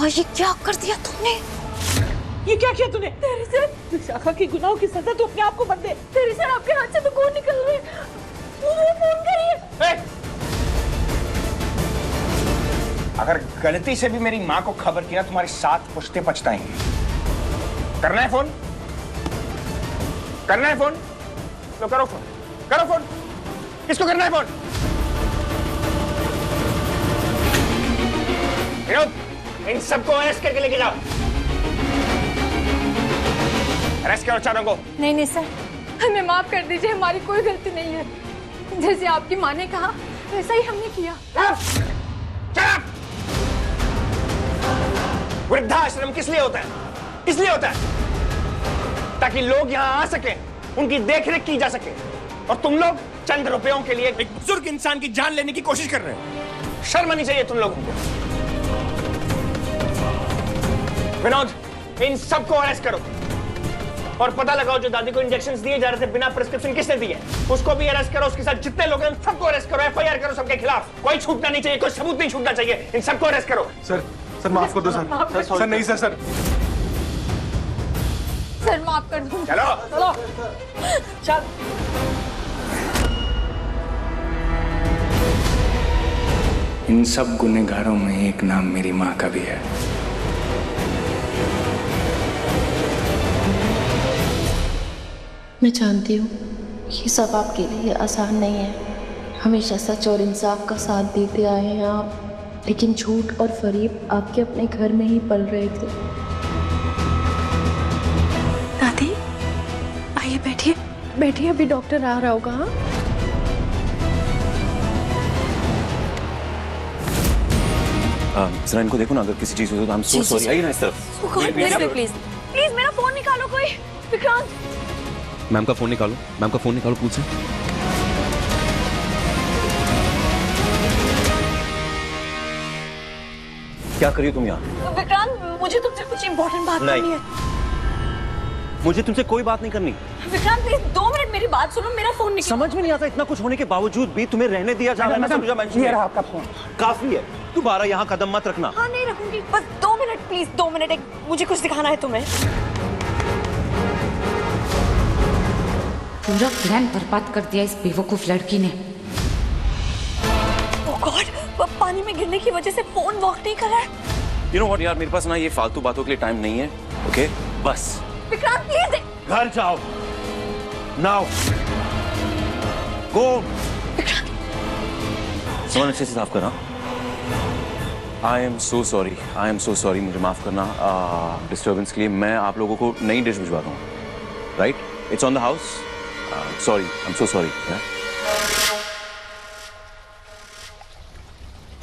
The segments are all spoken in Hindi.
ये क्या कर दिया तुमने? ये क्या किया तूने? तेरी सर, विशाखा की गुनाहों की सजा तो अपने आप को मत दे। तेरी सर आपके हाथ से तो खून निकल रहे हैं। मुझे फोन करिए। अगर गलती से भी मेरी माँ को खबर किया तुम्हारी 7 पुश्ते पछताएंगी। करना है फोन? करना है फोन? लो करो फोन, करो फोन। किसको करना है फोन? विनोद, इन सबको अरेस्ट करके लेके जाओ। अरेस्ट करो चारों को। नहीं सर, हमें माफ कर दीजिए, हमारी कोई गलती नहीं है। जैसे आपकी माँ ने कहा वैसा ही हमने किया। वृद्धाश्रम किस लिए होता है? किस लिए होता है? ताकि लोग यहाँ आ सके, उनकी देखरेख की जा सके। और तुम लोग चंद रुपयों के लिए एक बुजुर्ग इंसान की जान लेने की कोशिश कर रहे हो। शर्म आनी चाहिए तुम लोगों को। विनोद, इन सबको अरेस्ट करो और पता लगाओ जो दादी को इंजेक्शंस दिए जा रहे थे बिना प्रिस्क्रिप्शन किसने दिए, उसको भी अरेस्ट करो। उसके साथ जितने लोग हैं सबको अरेस्ट करो। FIR करो सबके खिलाफ। कोई छूटना नहीं चाहिए, कोई सबूत नहीं छूटना चाहिए। इन सबको अरेस्ट करो। सर माफ कर दो सर। सर नहीं सर। सर माफ कर दो। चलो चलो चल। इन सब गुनहगारों में एक नाम मेरी माँ का भी है। मैं जानती हूँ ये सब आपके लिए आसान नहीं है। हमेशा सच और इंसाफ का साथ देते आए हैं आप, लेकिन झूठ और फरेब आपके अपने घर में ही पल रहे थे। दादी, आइए बैठिए। बैठिए, अभी डॉक्टर आ रहा होगा। हाँ, जरा इनको देखो ना, अगर किसी चीज हो तो I'm so sorry। आइए ना इस तरफ। प्लीज मेरा फोन निकालो कोई। विक्रांत, मैम का फोन निकालो, मैम का फोन निकालो पूल से। क्या करिए तुम यहाँ? विक्रांत, मुझे तुमसे कुछ इंपॉर्टेंट बात करनी है। मुझे तुमसे कोई बात नहीं करनी। विक्रांत प्लीज 2 मिनट मेरी बात सुनो। मेरा फोन निकालो। समझ में नहीं आता, इतना कुछ होने के बावजूद भी तुम्हें रहने दिया जा रहा है। ये रहा आपका फोन। काफी है, दोबारा यहाँ कदम मत रखना। हाँ नहीं रखूंगी, बस 2 मिनट प्लीज, 2 मिनट। एक मुझे कुछ दिखाना है तुम्हें। पूरा प्लान बर्बाद कर दिया इस बेवकूफ लड़की ने। ओह गॉड, पानी में गिरने की वजह से फोन वर्क नहीं कर रहा है। You know what यार, मेरे पास ना ये फालतू बातों के लिए टाइम नहीं है। ओके बस विक्रांत प्लीज। घर जाओ नाउ, गो। सामान अच्छे से साफ करना। आई एम सो सॉरी, मुझे माफ करना डिस्टर्बेंस के लिए। मैं आप लोगों को नई डिश भिजवा दूँ। Right, it's on the house. Sorry, I am so sorry.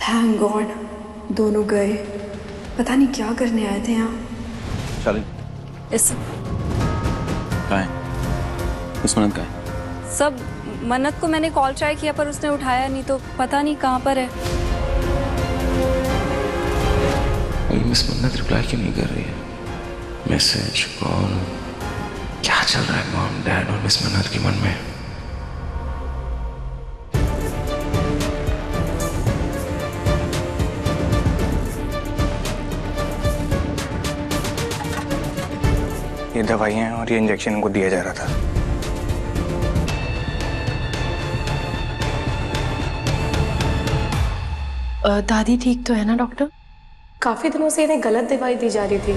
Thank God दोनों गए। पता नहीं क्या करने आए थे यहाँ। शालिन कहाँ है? मिस मन्नत कहाँ है? सब मन्नत को मैंने कॉल ट्राई किया पर उसने उठाया नहीं, तो पता नहीं कहाँ पर है। मिस मन्नत रिप्लाई क्यों नहीं कर रही है? मैसेज, कॉल, क्या चल रहा है मॉम, डैड और मिस मन्नत के मन में? ये दवाइयाँ और ये इंजेक्शन इनको दिया जा रहा था। दादी ठीक तो है ना डॉक्टर? काफी दिनों से इन्हें गलत दवाई दी जा रही थी,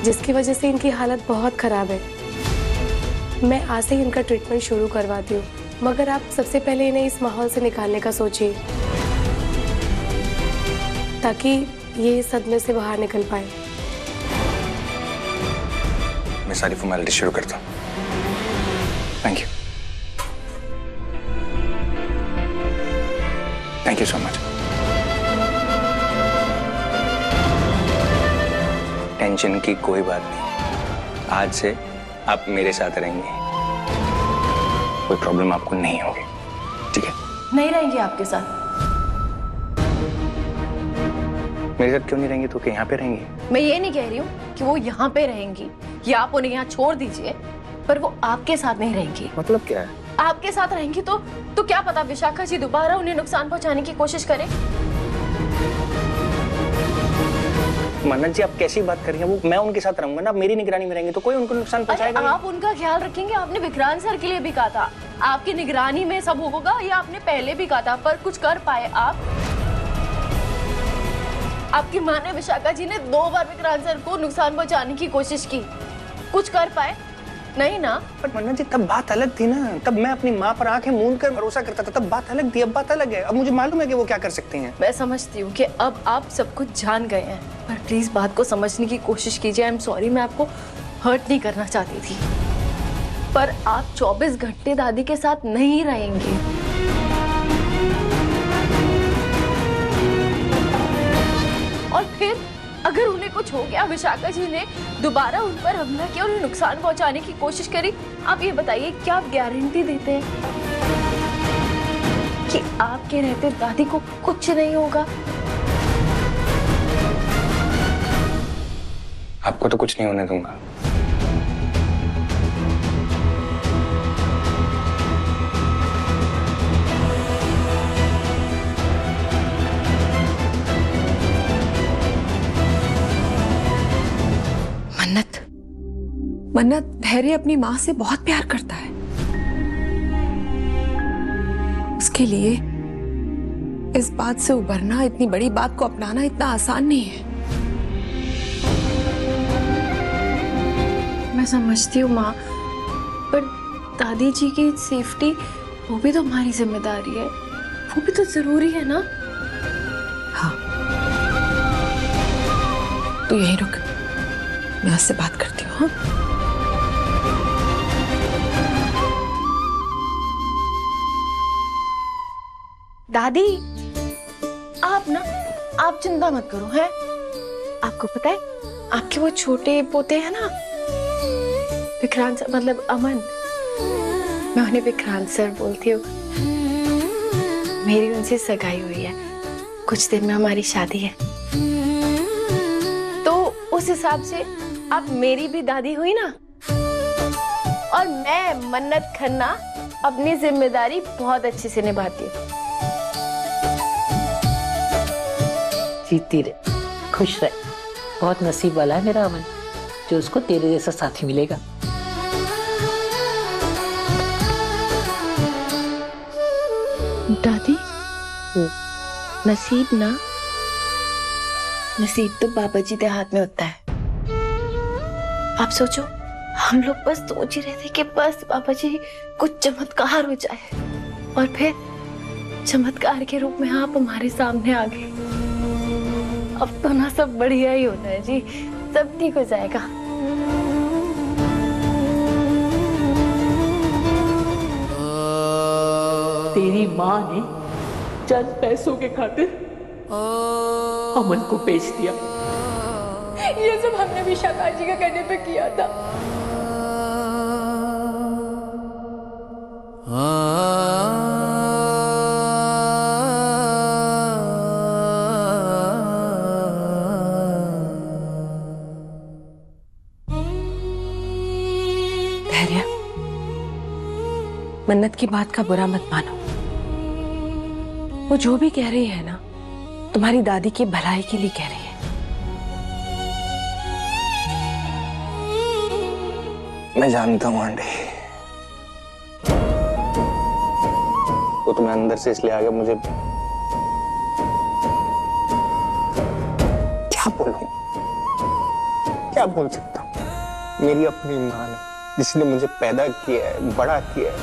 जिसकी वजह से इनकी हालत बहुत खराब है। मैं आज से ही इनका ट्रीटमेंट शुरू करवाती हूँ, मगर आप सबसे पहले इन्हें इस माहौल से निकालने का सोचिए, ताकि ये इस सदमे से बाहर निकल पाए। मैं सारी फॉर्मेलिटी शुरू करता हूँ। Thank you, thank you so much. Tension की कोई बात नहीं, आज से आप मेरे साथ रहेंगे, कोई प्रॉब्लम आपको नहीं होगी, ठीक है? नहीं रहेंगे आपके साथ। मेरे साथ क्यों नहीं रहेंगी? तो क्या यहाँ पे रहेंगी? मैं ये नहीं कह रही हूँ कि वो यहाँ पे रहेंगी, या आप उन्हें यहाँ छोड़ दीजिए, पर वो आपके साथ नहीं रहेंगी। मतलब क्या है? आपके साथ रहेंगी तो क्या पता विशाखा जी दोबारा उन्हें नुकसान पहुंचाने की कोशिश करें। मन्नत जी, आप कैसी बात कर रही हैं? वो मैं उनके साथ रहूंगा ना, मेरी निगरानी में रहेंगे तो कोई उनको नुकसान पहुंचाएगा नहीं। आप उनका ख्याल रखेंगे। आपने विक्रांत सर के लिए भी कहा था आपकी निगरानी में सब होगा, ये आपने पहले भी कहा था, पर कुछ कर पाए आप? आपकी माँ ने, विशाखा जी ने 2 बार विक्रांत सर को नुकसान पहुंचाने की कोशिश की, कुछ कर पाए? नहीं ना। पर मन्नत जी, तब बात अलग थी ना, तब मैं अपनी माँ पर आंखें मूंद कर भरोसा करता था, तब बात अलग थी, अब बात अलग है। अब मुझे मालूम है कि वो क्या कर सकती हैं। मैं समझती हूँ कि अब आप सब कुछ जान गए हैं, पर प्लीज बात को समझने की कोशिश कीजिए। आई एम सॉरी, मैं आपको हर्ट नहीं करना चाहती थी, पर आप 24 घंटे दादी के साथ नहीं रहेंगे। और फिर अगर उन्हें कुछ हो गया, विशाखा जी ने दोबारा उन पर हमला किया, उन्हें नुकसान पहुंचाने की कोशिश करी, आप ये बताइए क्या आप गारंटी देते हैं कि आपके रहते दादी को कुछ नहीं होगा? आपको तो कुछ नहीं होने दूंगा। मन्नत, धैर्य अपनी माँ से बहुत प्यार करता है। उसके लिए इस बात से उबरना, इतनी बड़ी बात को अपनाना इतना आसान नहीं है। मैं समझती हूँ माँ, पर दादी जी की सेफ्टी वो भी तो हमारी जिम्मेदारी है, वो भी तो जरूरी है ना। हाँ, तू यहीं रुक, मैं उससे बात करती हूँ। हाँ? दादी, आप चिंता मत करो, हैं? आपको पता है आपके वो छोटे पोते हैं ना, विक्रांत सर, मतलब अमन, मैं उन्हें विक्रांत सर बोलती हूँ। मेरी उनसे सगाई हुई है, कुछ दिन में हमारी शादी है, तो उस हिसाब से आप मेरी भी दादी हुई ना। और मैं मन्नत खन्ना अपनी जिम्मेदारी बहुत अच्छे से निभाती हूँ। जीती रहे, खुश रहे। बहुत नसीब वाला है मेरा अमन, जो उसको तेरे जैसा साथी मिलेगा। दादी, नसीब ना, नसीब तो बाबा जी के हाथ में होता है। आप सोचो, हम लोग बस सोच ही रहे थे कि बस बाबा जी कुछ चमत्कार हो जाए, और फिर चमत्कार के रूप में आप हमारे सामने आ गए। अब तो ना सब बढ़िया ही होता है जी, सब ठीक हो जाएगा। तेरी माँ ने चंद पैसों के खातिर अमन को बेच दिया। ये सब हमने विशाखा जी के कहने पे किया था। धैर्य, मन्नत की बात का बुरा मत मानो। वो जो भी कह रही है ना, तुम्हारी दादी की भलाई के लिए कह रही है। मैं जानता हूँ आंटी, वो तुम्हें अंदर से इसलिए आ गया। मुझे क्या बोलूं, क्या बोल सकता हूँ। मेरी अपनी माँ ने, जिसने मुझे पैदा किया है, बड़ा किया है,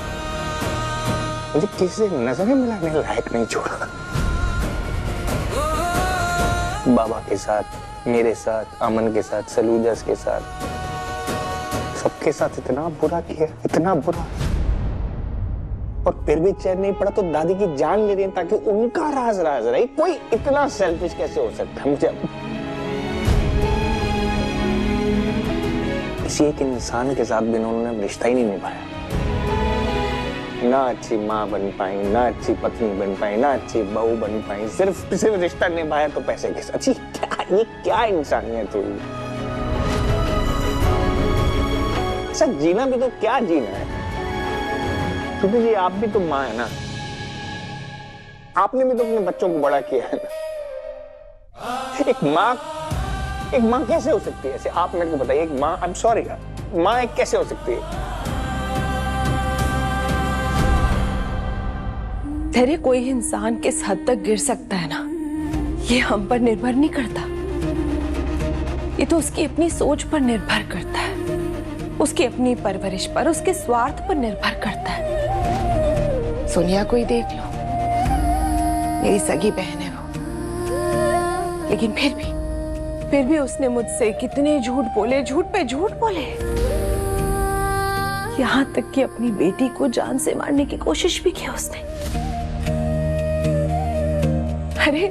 मुझे किसी से नजरें मिलाने लायक नहीं छोड़ा। बाबा के साथ, मेरे साथ, अमन के साथ, सलूजस के साथ, सबके साथ इतना बुरा किया, इतना बुरा, और फिर भी चैन नहीं पड़ा तो दादी की जान ले रही है ताकि उनका राज राज रहे। कोई इतना सेल्फिश कैसे हो सकता है? मुझे किसी एक इंसान के साथ भी उन्होंने रिश्ता ही नहीं निभाया। ना अच्छी माँ बन पाई, ना अच्छी पत्नी बन पाई, ना अच्छी बहू बन पाई, सिर्फ रिश्ता निभाया तो पैसे के साथ। ये क्या इंसानियत हुई? ऐसा जीना भी तो क्या जीना है? क्योंकि जी आप भी तो माँ है ना, आपने भी तो अपने बच्चों को बड़ा किया है ना। एक माँ एक माँ कैसे हो सकती है ऐसे? आप मेरे को बताइए, एक माँ, आई एम सॉरी, माँ एक कैसे हो सकती है? धैर्य कोई इंसान किस हद तक गिर सकता है ना, ये हम पर निर्भर नहीं करता। ये तो उसकी अपनी सोच पर निर्भर करता है, उसकी अपनी परवरिश पर, उसके स्वार्थ पर निर्भर करता है। सोनिया को ही देख लो, मेरी सगी बहन है वो, लेकिन फिर भी उसने मुझसे कितने झूठ बोले, झूठ पे झूठ बोले, यहां तक कि अपनी बेटी को जान से मारने की कोशिश भी की उसने। अरे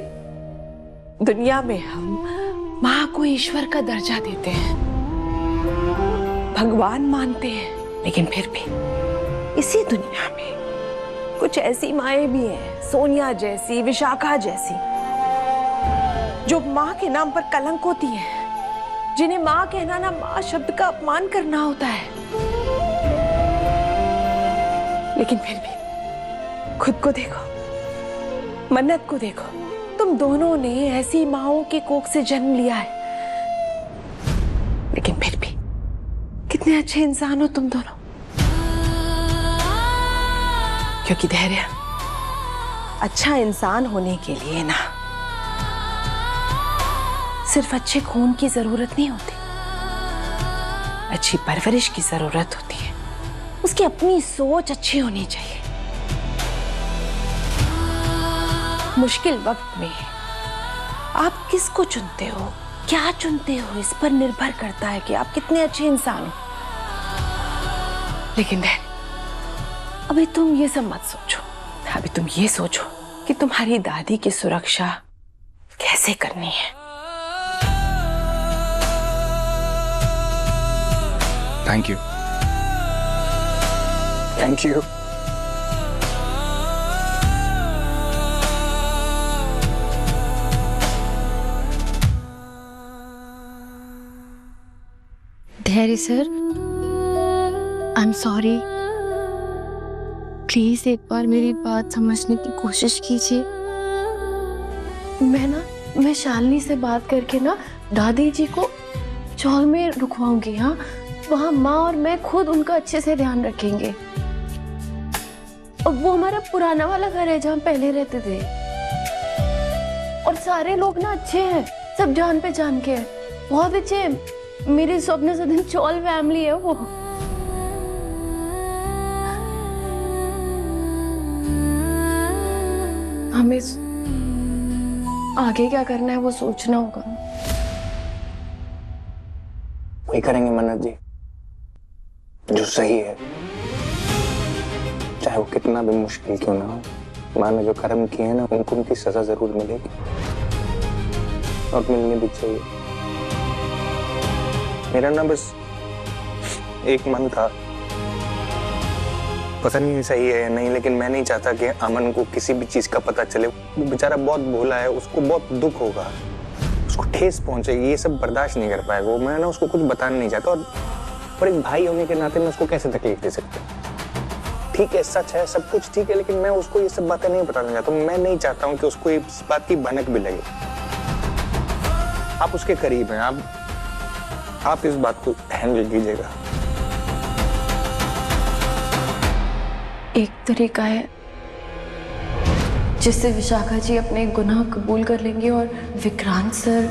दुनिया में हम माँ को ईश्वर का दर्जा देते हैं, भगवान मानते हैं, लेकिन फिर भी इसी दुनिया में कुछ ऐसी माएं भी हैं, सोनिया जैसी, विशाखा जैसी, जो माँ के नाम पर कलंक होती हैं, जिन्हें माँ कहना ना माँ शब्द का अपमान करना होता है। लेकिन फिर भी खुद को देखो, मन्नत को देखो, तुम दोनों ने ऐसी माँओं के कोख से जन्म लिया है, लेकिन फिर भी कितने अच्छे इंसान हो तुम दोनों। क्योंकि धैर्य, अच्छा इंसान होने के लिए ना सिर्फ अच्छे खून की जरूरत नहीं होती, अच्छी परवरिश की जरूरत होती है। उसकी अपनी सोच अच्छी होनी चाहिए। मुश्किल वक्त में आप किसको चुनते हो, क्या चुनते हो, इस पर निर्भर करता है कि आप कितने अच्छे इंसान हो। लेकिन अभी तुम ये सब मत सोचो, अभी तुम ये सोचो कि तुम्हारी दादी की सुरक्षा कैसे करनी है। Thank you. Thank you. Dhairya sir, I am sorry, please एक बार मेरी बात समझने की कोशिश कीजिए। मैं शालिनी से बात करके ना दादी जी को चौल में रुकवाऊंगी। हाँ, वहाँ माँ और मैं खुद उनका अच्छे से ध्यान रखेंगे। और वो हमारा पुराना वाला घर है जहाँ पहले रहते थे, और सारे लोग ना अच्छे हैं, सब जान पहचान के हैं, बहुत अच्छे हैं। मेरे स्वप्न सदन चौल फैमिली है वो। हमें आगे क्या करना है वो सोचना होगा। वही करेंगे मन्नत जी जो सही है, चाहे वो कितना भी मुश्किल क्यों ना हो। माँ ने जो कर्म किए हैं ना, उनको उनकी सजा जरूर मिलेगी, और मिलनी भी चाहिए। मेरा ना बस एक मन था, पता नहीं सही है या नहीं, लेकिन मैं नहीं चाहता कि अमन को किसी भी चीज का पता चले। वो बेचारा बहुत भोला है, उसको बहुत दुख होगा, उसको ठेस पहुंचेगी, ये सब बर्दाश्त नहीं कर पाएगा। मैं ना उसको कुछ बताना नहीं चाहता, और एक भाई होने के नाते मैं उसको कैसे तकलीफ दे सकता। ठीक है, सच है, सब कुछ ठीक है, लेकिन मैं उसको ये सब बातें नहीं बताना चाहता। मैं नहीं चाहता हूँ कि उसको इस बात की भनक भी लगे। आप उसके करीब हैं, आप इस बात को हैंडल कीजिएगा। एक तरीका है जिससे विशाखा जी अपने गुनाह कबूल कर लेंगे और विक्रांत सर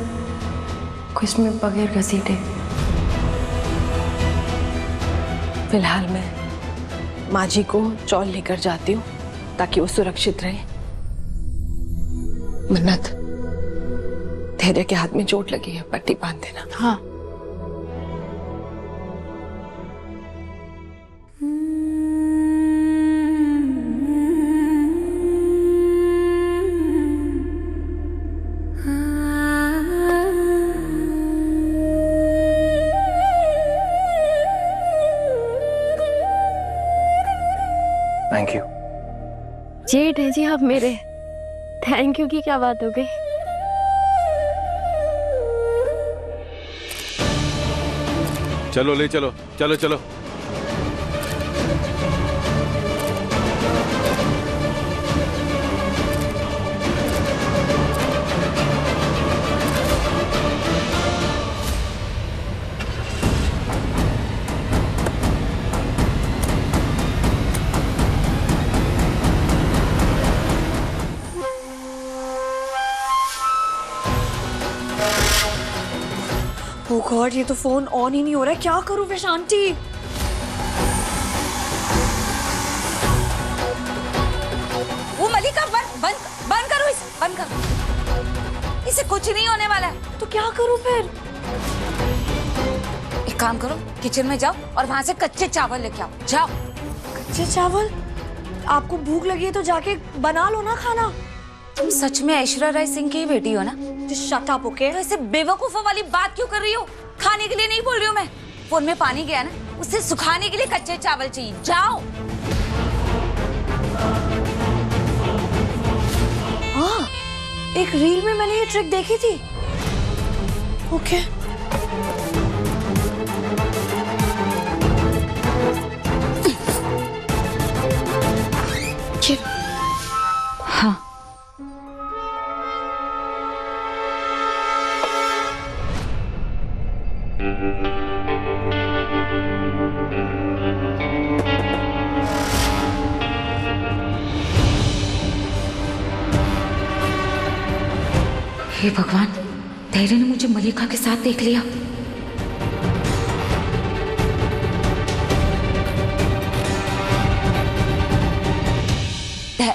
को इसमें बगैर घसीटे। फिलहाल मैं माँ जी को चौल लेकर जाती हूँ ताकि वो सुरक्षित रहे। मन्नत, धैर्य के हाथ में चोट लगी है, पट्टी बांध देना। हाँ। Thank you. जेठ है जी आप मेरे, थैंक यू की क्या बात हो गई। चलो ले चलो, चलो चलो। गॉड, ये तो फोन ऑन ही नहीं हो रहा है। क्या करूं फिर शांति? वो मलिका, बंद करो इसे, बंद करो। इसे कुछ नहीं होने वाला है। तो क्या करूं फिर? एक काम करो, किचन में जाओ और वहां से कच्चे चावल लेके आओ। जाओ। कच्चे चावल? आपको भूख लगी है तो जाके बना लो ना खाना। तुम सच में ऐश्वर्या राय सिंह की ही बेटी हो ना? Just shut up, okay? तो ऐसे बेवकूफों वाली बात क्यों कर रही हो? खाने के लिए नहीं बोल रही हूँ मैं। फोन में पानी गया ना, उसे सुखाने के लिए कच्चे चावल चाहिए। जाओ। हाँ, एक रील में मैंने ये ट्रिक देखी थी। ओके। हाँ। हे भगवान, धैर्य ने मुझे मलिका के साथ देख लिया।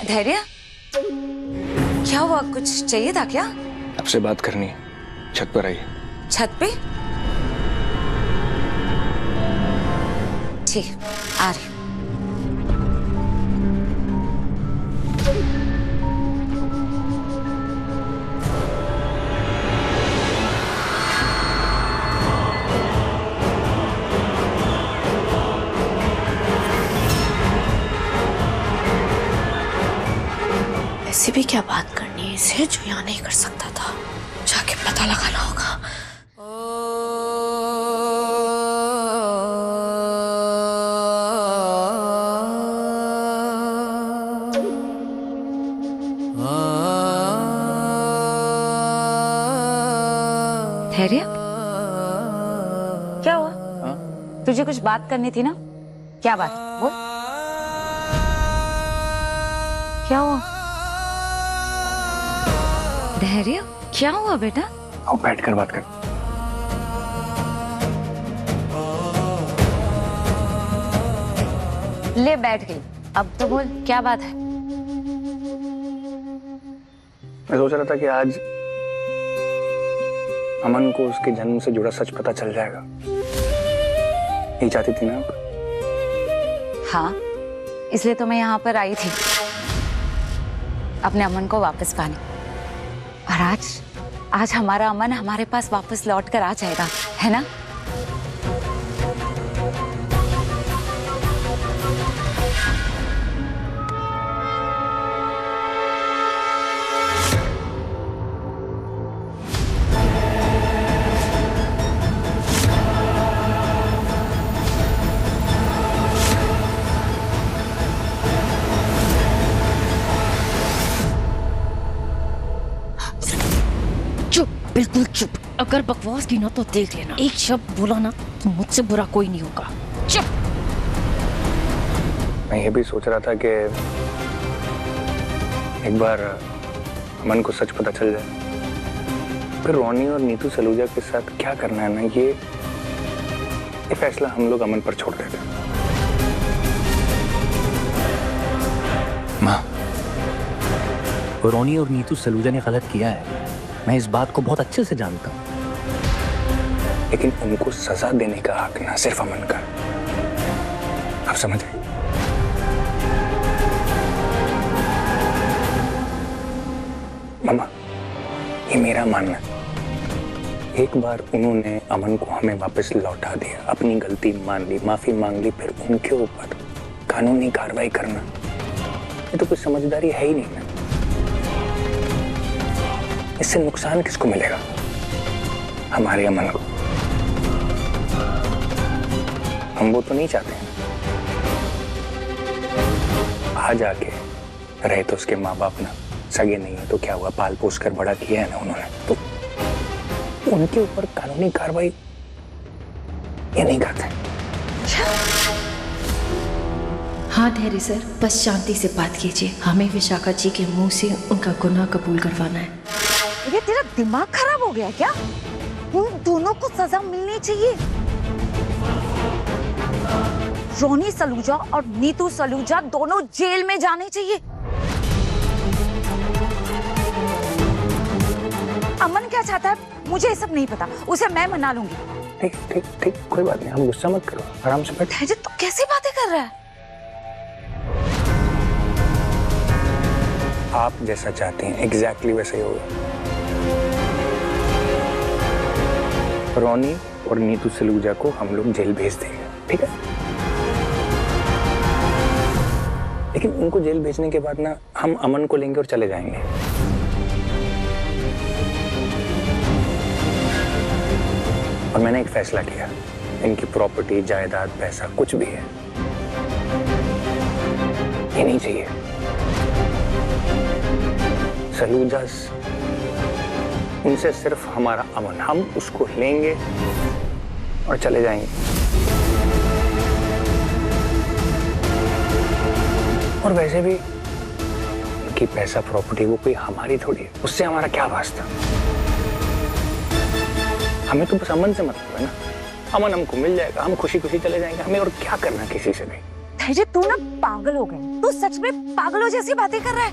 धैर्य, क्या हुआ? कुछ चाहिए था क्या? आपसे बात करनी है, छत पर आइए। छत पे? ठीक, आ रही। ऐसे भी क्या बात करनी है इसे जो यहाँ नहीं कर सकता था? जाके पता लगाना होगा। धैर्य, क्या हुआ? तुझे कुछ बात करनी थी ना? क्या बात? बोल। क्या हुआ? धैर्य, क्या हुआ बेटा? आओ बैठकर बात कर। ले बैठ गई। अब तो बोल, क्या बात है? मैं सोच रहा था कि आज अमन को उसके जन्म से जुड़ा सच पता चल जाएगा। यही चाहती थी ना आप? हाँ, इसलिए तो मैं यहाँ पर आई थी, अपने अमन को वापस पाने। और आज हमारा अमन हमारे पास वापस लौट कर आ जाएगा, है ना? बिल्कुल चुप। अगर बकवास की ना तो देख लेना, एक शब्द बोला ना तो मुझसे बुरा कोई नहीं होगा। चुप। मैं ये भी सोच रहा था कि एक बार अमन को सच पता चल जाए, फिर रोनी और नीतू सलूजा के साथ क्या करना है ना, ये फैसला हम लोग अमन पर छोड़ देते। माँ, रोनी और नीतू सलूजा ने गलत किया है, मैं इस बात को बहुत अच्छे से जानता हूँ। लेकिन उनको सजा देने का हक ना सिर्फ अमन का। आप समझ गए? मामा, ये मेरा मानना है। एक बार उन्होंने अमन को हमें वापस लौटा दिया, अपनी गलती मान ली, माफी मांग ली, फिर उनके ऊपर कानूनी कार्रवाई करना, ये तो कुछ समझदारी है ही नहीं ना। इससे नुकसान किसको मिलेगा? हमारे अमन को। हम वो तो नहीं चाहते हैं। आज आके रहे तो उसके माँ बाप ना सगे नहीं है तो क्या हुआ, पाल पोस कर बड़ा किया है ना उन्होंने, तो उनके ऊपर कानूनी कार्रवाई ये नहीं करते। हाँ धैर्य सर, बस शांति से बात कीजिए। हमें विशाखा जी के मुंह से उनका गुनाह कबूल करवाना है। ये तेरा दिमाग खराब हो गया क्या? उन दोनों को सजा मिलनी चाहिए। रोनी सलूजा और नीतू सलूजा दोनों जेल में जाने चाहिए। अमन क्या चाहता है मुझे ये सब नहीं पता, उसे मैं मना लूंगी। ठीक ठीक ठीक, कोई बात नहीं, हम गुस्सा मत करो, आराम से बैठ। तेजस तू कैसी बातें कर रहा है? आप जैसा चाहते हैं एग्जैक्टली वैसा ही होगा। रोनी और नीतू सलूजा को हम लोग जेल भेज देंगे, ठीक है? लेकिन उनको जेल भेजने के बाद ना हम अमन को लेंगे और चले जाएंगे। और मैंने एक फैसला किया, इनकी प्रॉपर्टी, जायदाद, पैसा कुछ भी है ये नहीं चाहिए। सलूजास, उनसे सिर्फ हमारा अमन, हम उसको लेंगे और चले जाएंगे। और वैसे भी इनकी पैसा, प्रॉपर्टी वो कोई हमारी थोड़ी है, उससे हमारा क्या वास्ता? हमें तो बस अमन से मतलब है ना। अमन हमको मिल जाएगा, हम खुशी खुशी चले जाएंगे, हमें और क्या करना किसी से भी। तेजस तू ना पागल हो गया, तू सच में पागलों जैसी बातें कर रहा है।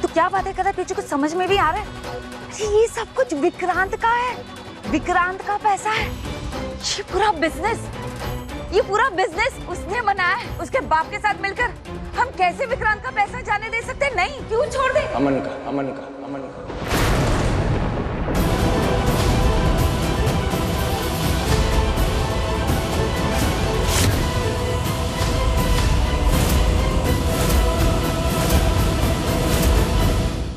तू क्या बातें कर रहा है, तुझे कुछ समझ में भी आ रहा है? अरे ये सब कुछ विक्रांत का है, विक्रांत का पैसा है। ये पूरा बिजनेस उसने बनाया है, उसके बाप के साथ मिलकर। हम कैसे विक्रांत का पैसा जाने दे सकते? नहीं, क्यों छोड़ दे? अमन का